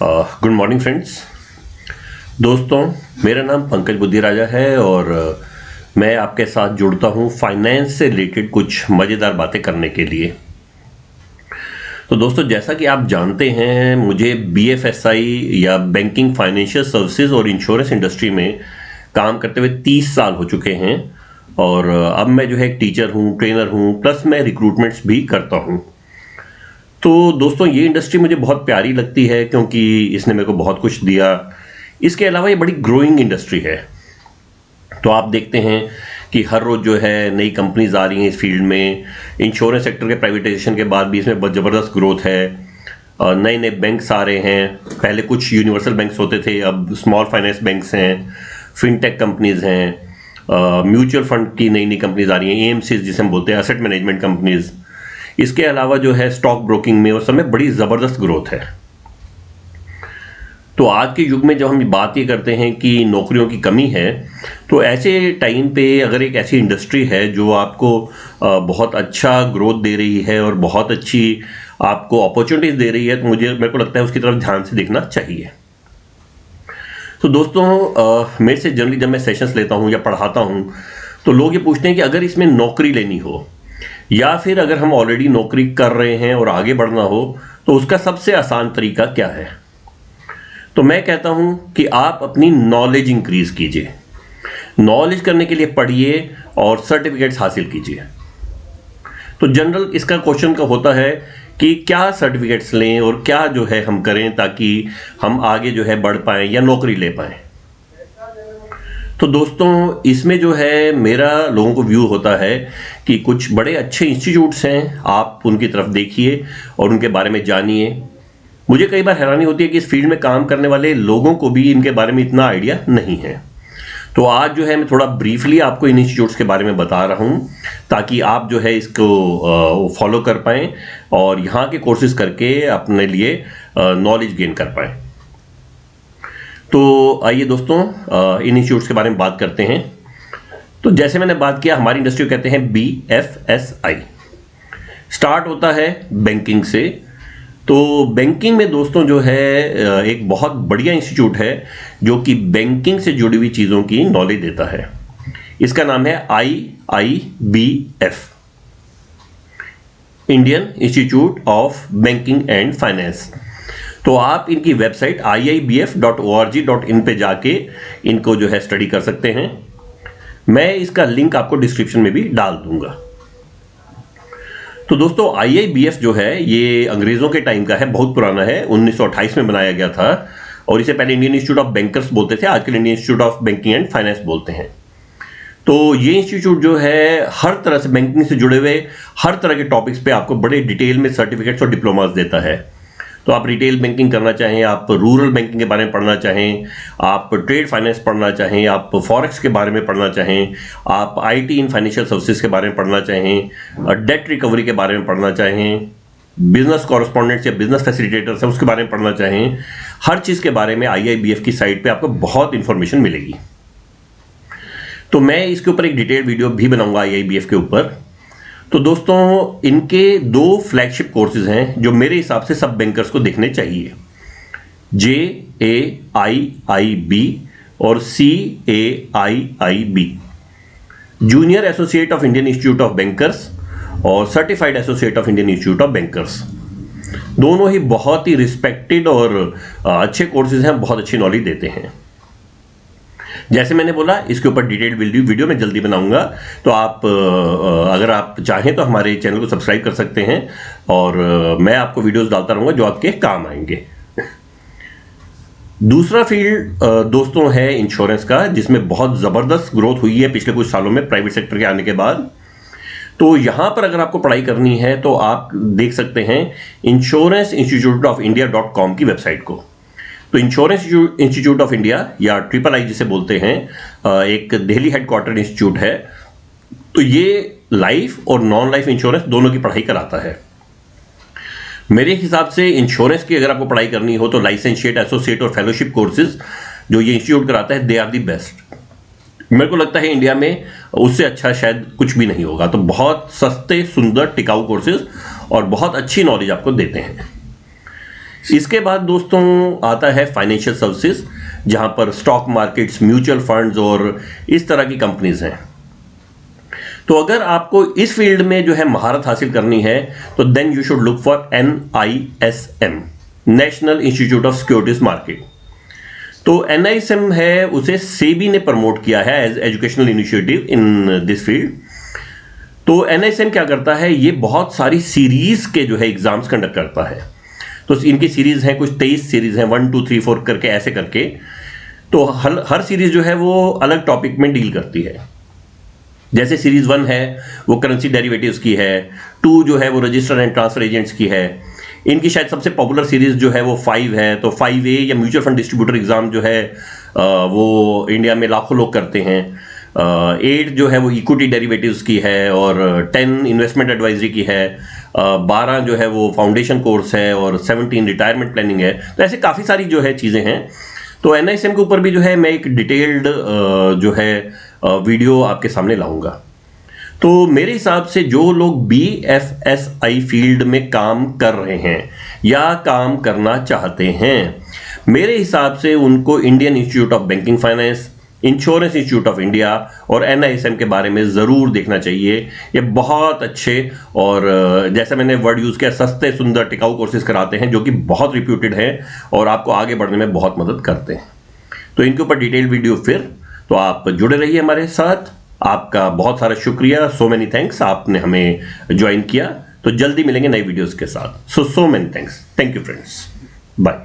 Good morning friends. दोस्तों, मेरा नाम पंकज बुद्धिराजा है और मैं आपके साथ जुड़ता हूं फाइनेंस से रिलेटेड कुछ मज़ेदार बातें करने के लिए। तो दोस्तों, जैसा कि आप जानते हैं, मुझे BFSI या बैंकिंग, फाइनेंशियल सर्विसेज और इंश्योरेंस इंडस्ट्री में काम करते हुए 30 साल हो चुके हैं और अब मैं जो है एक टीचर हूँ, ट्रेनर हूँ, प्लस मैं रिक्रूटमेंट्स भी करता हूँ। तो दोस्तों, ये इंडस्ट्री मुझे बहुत प्यारी लगती है क्योंकि इसने मेरे को बहुत कुछ दिया। इसके अलावा ये बड़ी ग्रोइंग इंडस्ट्री है। तो आप देखते हैं कि हर रोज़ जो है नई कंपनीज आ रही हैं इस फील्ड में। इंश्योरेंस सेक्टर के प्राइवेटाइजेशन के बाद भी इसमें बहुत ज़बरदस्त ग्रोथ है। नए नए बैंक्स आ रहे हैं। पहले कुछ यूनिवर्सल बैंक्स होते थे, अब स्मॉल फाइनेंस बैंक्स हैं, फिनटेक कंपनीज हैं, म्यूचुअल फंड की नई नई कंपनीज आ रही हैं, AMCs जिसे हम बोलते हैं, एसेट मैनेजमेंट कंपनीज। इसके अलावा जो है स्टॉक ब्रोकिंग में उस समय बड़ी ज़बरदस्त ग्रोथ है। तो आज के युग में जब हम बात ये करते हैं कि नौकरियों की कमी है, तो ऐसे टाइम पे अगर एक ऐसी इंडस्ट्री है जो आपको बहुत अच्छा ग्रोथ दे रही है और बहुत अच्छी आपको अपॉर्चुनिटीज दे रही है, तो मेरे को लगता है उसकी तरफ ध्यान से देखना चाहिए। तो दोस्तों, मेरे से जनरली जब मैं सेशंस लेता हूँ या पढ़ाता हूँ तो लोग ये पूछते हैं कि अगर इसमें नौकरी लेनी हो या फिर अगर हम ऑलरेडी नौकरी कर रहे हैं और आगे बढ़ना हो तो उसका सबसे आसान तरीका क्या है। तो मैं कहता हूं कि आप अपनी नॉलेज इंक्रीज कीजिए। नॉलेज करने के लिए पढ़िए और सर्टिफिकेट्स हासिल कीजिए। तो जनरल इसका क्वेश्चन का होता है कि क्या सर्टिफिकेट्स लें और क्या जो है हम करें ताकि हम आगे जो है बढ़ पाएं या नौकरी ले पाएं। तो दोस्तों, इसमें जो है मेरा लोगों को व्यू होता है कि कुछ बड़े अच्छे इंस्टीट्यूट्स हैं, आप उनकी तरफ देखिए और उनके बारे में जानिए। मुझे कई बार हैरानी होती है कि इस फील्ड में काम करने वाले लोगों को भी इनके बारे में इतना आइडिया नहीं है। तो आज जो है मैं थोड़ा ब्रीफली आपको इन इंस्टीट्यूट्स के बारे में बता रहा हूँ ताकि आप जो है इसको फॉलो कर पाएँ और यहाँ के कोर्सेज करके अपने लिए नॉलेज गेन कर पाएँ। तो आइए दोस्तों, इन इंस्टीट्यूट्स के बारे में बात करते हैं। तो जैसे मैंने बात किया, हमारी इंडस्ट्री को कहते हैं BFSI। स्टार्ट होता है बैंकिंग से। तो बैंकिंग में दोस्तों जो है एक बहुत बढ़िया इंस्टीट्यूट है जो कि बैंकिंग से जुड़ी हुई चीज़ों की नॉलेज देता है। इसका नाम है IIBF, Indian institute of banking and finance. तो आप इनकी वेबसाइट iibf.org.in पे जाके इनको जो है स्टडी कर सकते हैं। मैं इसका लिंक आपको डिस्क्रिप्शन में भी डाल दूंगा। तो दोस्तों, IIBF जो है ये अंग्रेज़ों के टाइम का है, बहुत पुराना है, 1928 में बनाया गया था और इसे पहले इंडियन इंस्टीट्यूट ऑफ बैंकर्स बोलते थे, आजकल Indian institute of banking and finance बोलते हैं। तो ये इंस्टीट्यूट जो है हर तरह से बैंकिंग से जुड़े हुए हर तरह के टॉपिक्स पे आपको बड़े डिटेल में सर्टिफिकेट्स और डिप्लोमास देता है। तो आप रिटेल बैंकिंग करना चाहें, आप रूरल बैंकिंग के बारे में पढ़ना चाहें, आप ट्रेड फाइनेंस पढ़ना चाहें, आप फॉरेक्स के बारे में पढ़ना चाहें, आप IT इन फाइनेंशियल सर्विसेज के बारे में पढ़ना चाहें, डेट रिकवरी के बारे में पढ़ना चाहें, बिजनेस कॉरेस्पॉन्डेंट्स या बिजनेस फैसिलिटेटर्स है उसके बारे में पढ़ना चाहें, हर चीज़ के बारे में IIBF की साइट पर आपको बहुत इंफॉर्मेशन मिलेगी। तो मैं इसके ऊपर एक डिटेल वीडियो भी बनाऊंगा IIBF के ऊपर। तो दोस्तों, इनके 2 फ्लैगशिप कोर्सेज हैं जो मेरे हिसाब से सब बैंकर्स को देखने चाहिए, JAIIB और CAIIB, junior associate of Indian institute of bankers और certified associate of Indian institute of bankers. दोनों ही बहुत ही रिस्पेक्टेड और अच्छे कोर्सेज हैं, बहुत अच्छी नॉलेज देते हैं। जैसे मैंने बोला, इसके ऊपर डिटेल्ड वीडियो मैं जल्दी बनाऊंगा। तो आप अगर आप चाहें तो हमारे चैनल को सब्सक्राइब कर सकते हैं और मैं आपको वीडियोस डालता रहूंगा जो आपके काम आएंगे। दूसरा फील्ड दोस्तों है इंश्योरेंस का, जिसमें बहुत ज़बरदस्त ग्रोथ हुई है पिछले कुछ सालों में प्राइवेट सेक्टर के आने के बाद। तो यहाँ पर अगर आपको पढ़ाई करनी है तो आप देख सकते हैं insuranceInstituteOfIndia.com की वेबसाइट को। तो इंश्योरेंस इंस्टीट्यूट ऑफ इंडिया या III जिसे बोलते हैं, एक दिल्ली हेडक्वार्टर इंस्टीट्यूट है। तो ये लाइफ और नॉन लाइफ इंश्योरेंस दोनों की पढ़ाई कराता है। मेरे हिसाब से इंश्योरेंस की अगर आपको पढ़ाई करनी हो तो लाइसेंशिएट, एसोसिएट और फेलोशिप कोर्सेज जो ये इंस्टीट्यूट कराता है, दे आर दी बेस्ट। मेरे को लगता है इंडिया में उससे अच्छा शायद कुछ भी नहीं होगा। तो बहुत सस्ते, सुंदर, टिकाऊ कोर्सेज और बहुत अच्छी नॉलेज आपको देते हैं। इसके बाद दोस्तों आता है फाइनेंशियल सर्विसेज, जहां पर स्टॉक मार्केट्स, म्यूचुअल फंड्स और इस तरह की कंपनीज हैं। तो अगर आपको इस फील्ड में जो है महारत हासिल करनी है तो then you should look for NISM, National Institute of Securities market. तो NISM है, उसे सेबी ने प्रमोट किया है as educational initiative in this field. तो NISM क्या करता है, ये बहुत सारी सीरीज के जो है एग्जाम्स कंडक्ट करता है। तो इनकी सीरीज हैं, कुछ 23 सीरीज हैं, 1 2 3 4 करके ऐसे करके। तो हर सीरीज जो है वो अलग टॉपिक में डील करती है। जैसे सीरीज 1 है वो करेंसी डेरिवेटिव्स की है, 2 जो है वो रजिस्टर एंड ट्रांसफर एजेंट्स की है। इनकी शायद सबसे पॉपुलर सीरीज जो है वो 5 है। तो 5A या म्यूचुअल फंड डिस्ट्रीब्यूटर एग्जाम जो है वो इंडिया में लाखों लोग करते हैं। 8 जो है वो इक्विटी डेरिवेटिव्स की है, और 10 इन्वेस्टमेंट एडवाइजरी की है, 12 जो है वो फाउंडेशन कोर्स है, और 17 रिटायरमेंट प्लानिंग है। तो ऐसे काफ़ी सारी जो है चीज़ें हैं। तो NISM के ऊपर भी जो है मैं एक डिटेल्ड जो है वीडियो आपके सामने लाऊंगा। तो मेरे हिसाब से जो लोग BFSI फील्ड में काम कर रहे हैं या काम करना चाहते हैं, मेरे हिसाब से उनको Indian institute of banking finance, insurance institute of India और NISM के बारे में ज़रूर देखना चाहिए। ये बहुत अच्छे और जैसे मैंने वर्ड यूज़ किया, सस्ते, सुंदर, टिकाऊ कोर्सेज कराते हैं, जो कि बहुत रिप्यूटेड हैं और आपको आगे बढ़ने में बहुत मदद करते हैं। तो इनके ऊपर डिटेल वीडियो फिर, तो आप जुड़े रहिए हमारे साथ। आपका बहुत सारा शुक्रिया, सो मेनी थैंक्स, आपने हमें ज्वाइन किया। तो जल्दी मिलेंगे नई वीडियोज़ के साथ। So many thanks. Thank you friends, bye.